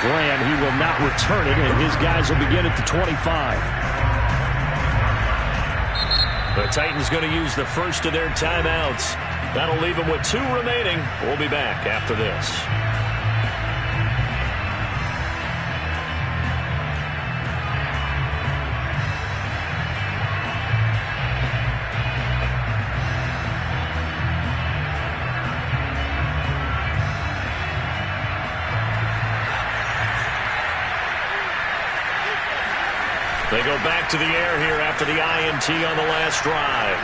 Graham. He will not return it, and his guys will begin at the 25. The Titans going to use the first of their timeouts. That'll leave them with 2 remaining. We'll be back after this. They go back to the air here after the INT on the last drive.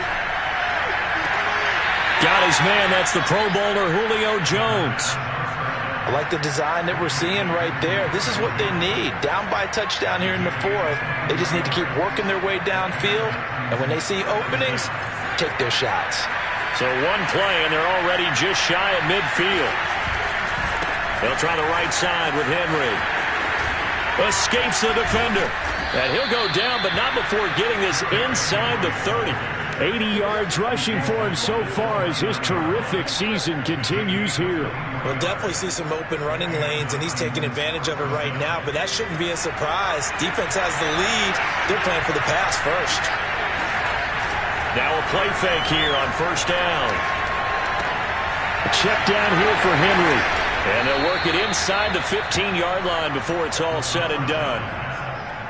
Got his man. That's the Pro Bowler Julio Jones. I like the design that we're seeing right there. This is what they need. Down by a touchdown here in the 4th. They just need to keep working their way downfield. And when they see openings, take their shots. So one play, and they're already just shy of midfield. They'll try the right side with Henry. Escapes the defender. And he'll go down, but not before getting this inside the 30. 80 yards rushing for him so far as his terrific season continues here. We'll definitely see some open running lanes, and he's taking advantage of it right now, but that shouldn't be a surprise. Defense has the lead. They're playing for the pass first. Now a play fake here on first down. A check down here for Henry. And they'll work it inside the 15-yard line before it's all said and done.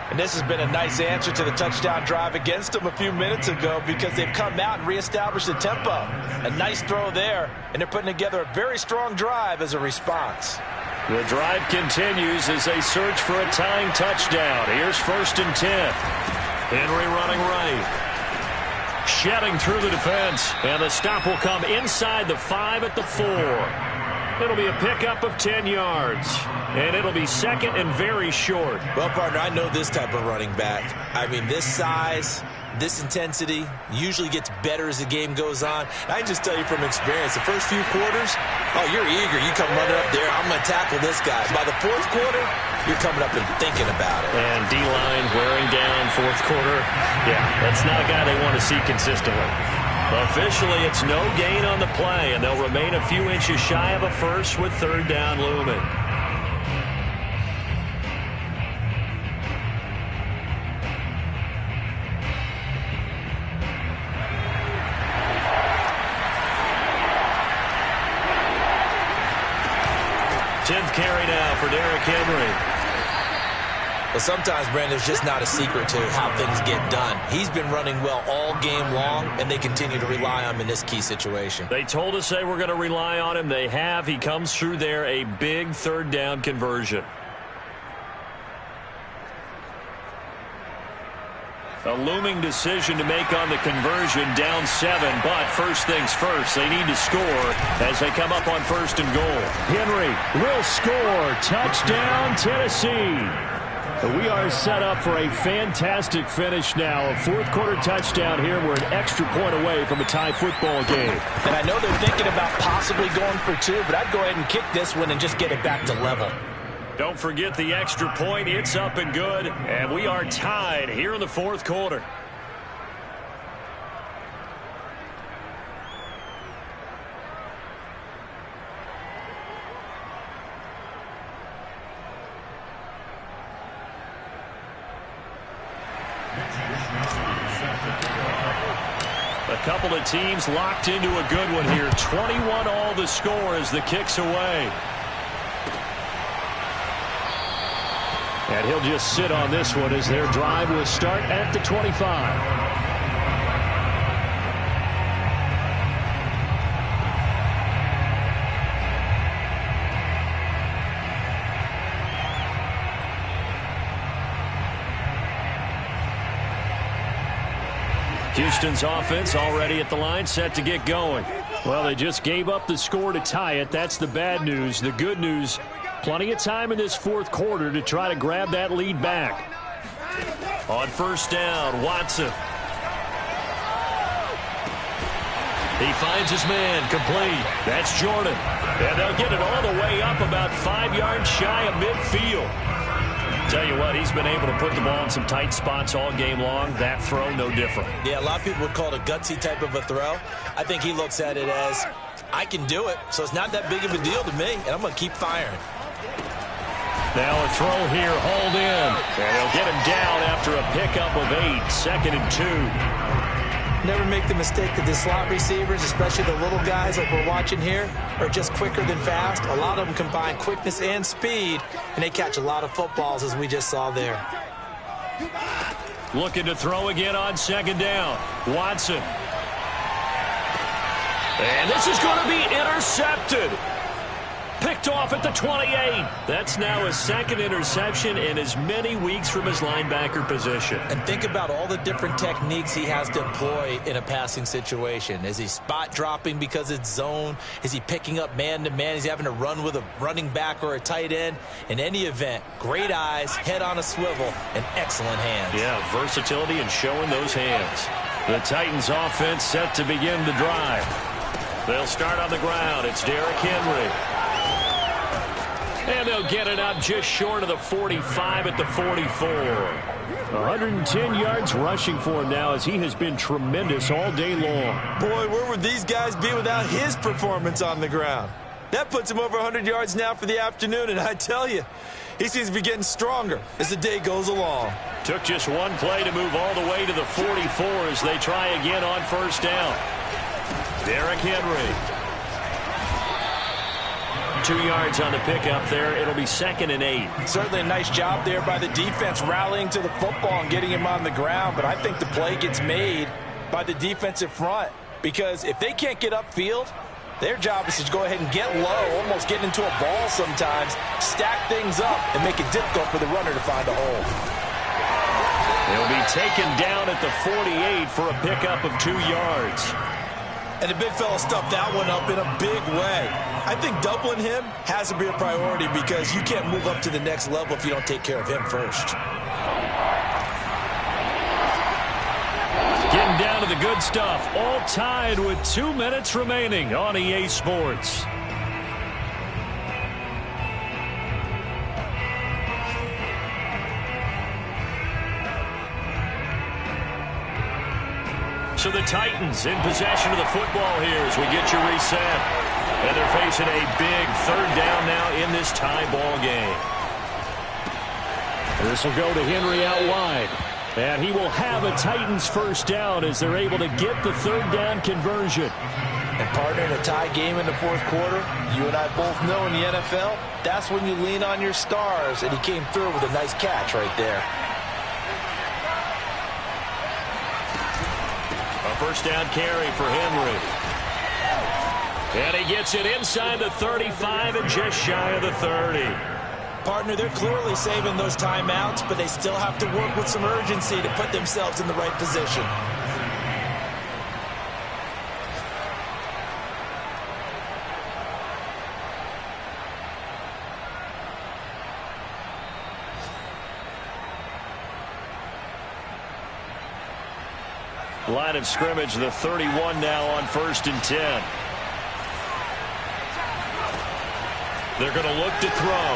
And this has been a nice answer to the touchdown drive against them a few minutes ago because they've come out and reestablished the tempo. A nice throw there, and they're putting together a very strong drive as a response. The drive continues as they search for a tying touchdown. Here's 1st and 10. Henry running right. Shedding through the defense, and the stop will come inside the 5 at the 4. It'll be a pickup of 10 yards. And it'll be 2nd and very short. Well, partner, I know this type of running back. I mean, this size, this intensity usually gets better as the game goes on. I can just tell you from experience, the first few quarters, oh, you're eager. You come running up there, I'm going to tackle this guy. By the 4th quarter, you're coming up and thinking about it. And D-line wearing down 4th quarter. Yeah, that's not a guy they want to see consistently. Officially, it's no gain on the play, and they'll remain a few inches shy of a first with 3rd down looming. Carry now for Derrick Henry. Well, sometimes, Brandon, there's just not a secret to how things get done. He's been running well all game long, and they continue to rely on him in this key situation. They told us they were going to rely on him. They have. He comes through there, a big 3rd down conversion. A looming decision to make on the conversion, down 7, but first things first, they need to score as they come up on 1st and goal. Henry will score. Touchdown, Tennessee. We are set up for a fantastic finish now. A 4th quarter touchdown here. We're an extra point away from a tie football game. And I know they're thinking about possibly going for 2, but I'd go ahead and kick this one and just get it back to level. Don't forget the extra point. It's up and good. And we are tied here in the 4th quarter. A couple of teams locked into a good one here. 21 all the score as the kick's away. And he'll just sit on this one as their drive will start at the 25. Houston's offense already at the line, set to get going. Well, they just gave up the score to tie it. That's the bad news. The good news, plenty of time in this 4th quarter to try to grab that lead back. On 1st down, Watson. He finds his man, complete. That's Jordan. And they'll get it all the way up about 5 yards shy of midfield. Tell you what, he's been able to put the ball in some tight spots all game long. That throw, no different. Yeah, a lot of people would call it a gutsy type of a throw. I think he looks at it as, I can do it, so it's not that big of a deal to me, and I'm going to keep firing. Now a throw here, hauled in. And they'll get him down after a pickup of 8, 2nd and 2. Never make the mistake that the slot receivers, especially the little guys like we're watching here, are just quicker than fast. A lot of them combine quickness and speed, and they catch a lot of footballs, as we just saw there. Looking to throw again on 2nd down. Watson. And this is going to be intercepted. Picked off at the 28. That's now his 2nd interception in as many weeks from his linebacker position. And think about all the different techniques he has to employ in a passing situation. Is he spot dropping because it's zone? Is he picking up man-to-man? Is he having to run with a running back or a tight end? In any event, great eyes, head on a swivel, and excellent hands. Yeah, versatility and showing those hands. The Titans offense set to begin the drive. They'll start on the ground. It's Derrick Henry. And they'll get it up just short of the 45 at the 44. 110 yards rushing for him now as he has been tremendous all day long. Boy, where would these guys be without his performance on the ground? That puts him over 100 yards now for the afternoon, and I tell you, he seems to be getting stronger as the day goes along. Took just one play to move all the way to the 44 as they try again on 1st down. Derrick Henry. 2 yards on the pickup there. It'll be 2nd and 8. Certainly a nice job there by the defense rallying to the football and getting him on the ground, but I think the play gets made by the defensive front because if they can't get upfield, their job is to go ahead and get low, almost getting into a ball sometimes, stack things up, and make it difficult for the runner to find a hole. He'll be taken down at the 48 for a pickup of 2 yards. And the big fella stuffed that one up in a big way. I think doubling him has to be a priority because you can't move up to the next level if you don't take care of him first. Getting down to the good stuff. All tied with 2 minutes remaining on EA Sports. So the Titans in possession of the football here as we get you reset. And they're facing a big 3rd down now in this tie ball game. This will go to Henry out wide. And he will have a Titans 1st down as they're able to get the 3rd down conversion. And partner, in a tie game in the 4th quarter, you and I both know in the NFL, that's when you lean on your stars. And he came through with a nice catch right there. A 1st down carry for Henry. And he gets it inside the 35 and just shy of the 30. Partner, they're clearly saving those timeouts, but they still have to work with some urgency to put themselves in the right position. Line of scrimmage, the 31 now on 1st and 10. They're going to look to throw.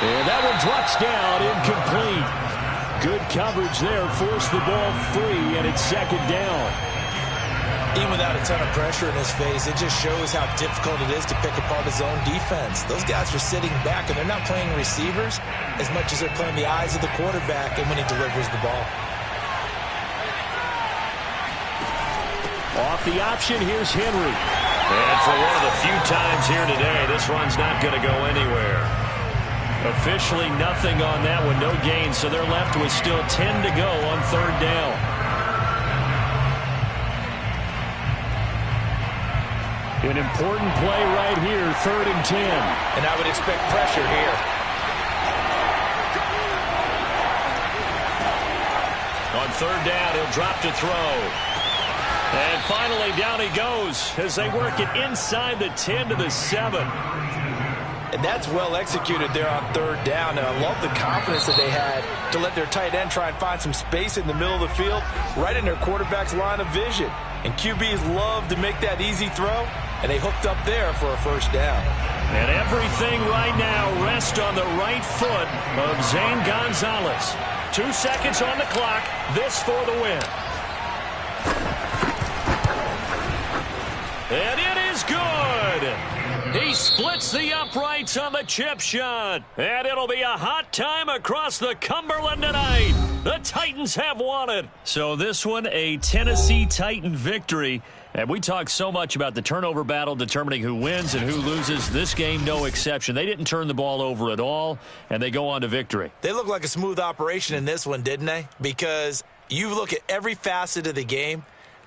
And that one drops down, incomplete. Good coverage there, forced the ball free, and it's 2nd down. Even without a ton of pressure in his face, it just shows how difficult it is to pick apart his own defense. Those guys are sitting back, and they're not playing receivers as much as they're playing the eyes of the quarterback and when he delivers the ball. Off the option, here's Henry. And for one of the few times here today, this run's not going to go anywhere. Officially nothing on that one, no gain, so they're left with still 10 to go on 3rd down. An important play right here, 3rd and 10. And I would expect pressure here. On 3rd down, he'll drop to throw. And finally, down he goes as they work it inside the 10 to the 7. And that's well executed there on 3rd down. And I love the confidence that they had to let their tight end try and find some space in the middle of the field, right in their quarterback's line of vision. And QBs love to make that easy throw, and they hooked up there for a 1st down. And everything right now rests on the right foot of Zane Gonzalez. 2 seconds on the clock. This for the win. And it is good. it. He splits the uprights on the chip shot. And it'll be a hot time across the Cumberland tonight. The Titans have won it. So this one, a Tennessee Titan victory. And we talk so much about the turnover battle determining who wins and who loses. This game, no exception. They didn't turn the ball over at all, and they go on to victory. They look like a smooth operation in this one, didn't they? Because you look at every facet of the game,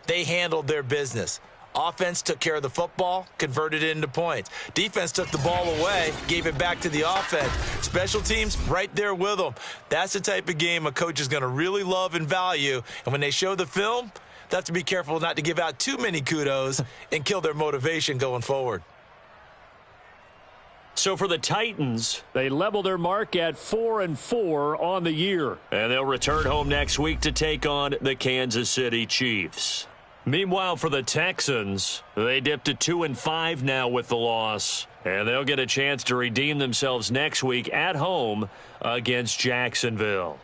they handled their business. Offense took care of the football, converted it into points. Defense took the ball away, gave it back to the offense. Special teams, right there with them. That's the type of game a coach is going to really love and value. And when they show the film, they have to be careful not to give out too many kudos and kill their motivation going forward. So for the Titans, they level their mark at 4-4 on the year. And they'll return home next week to take on the Kansas City Chiefs. Meanwhile, for the Texans, they dipped to 2-5 now with the loss. And they'll get a chance to redeem themselves next week at home against Jacksonville.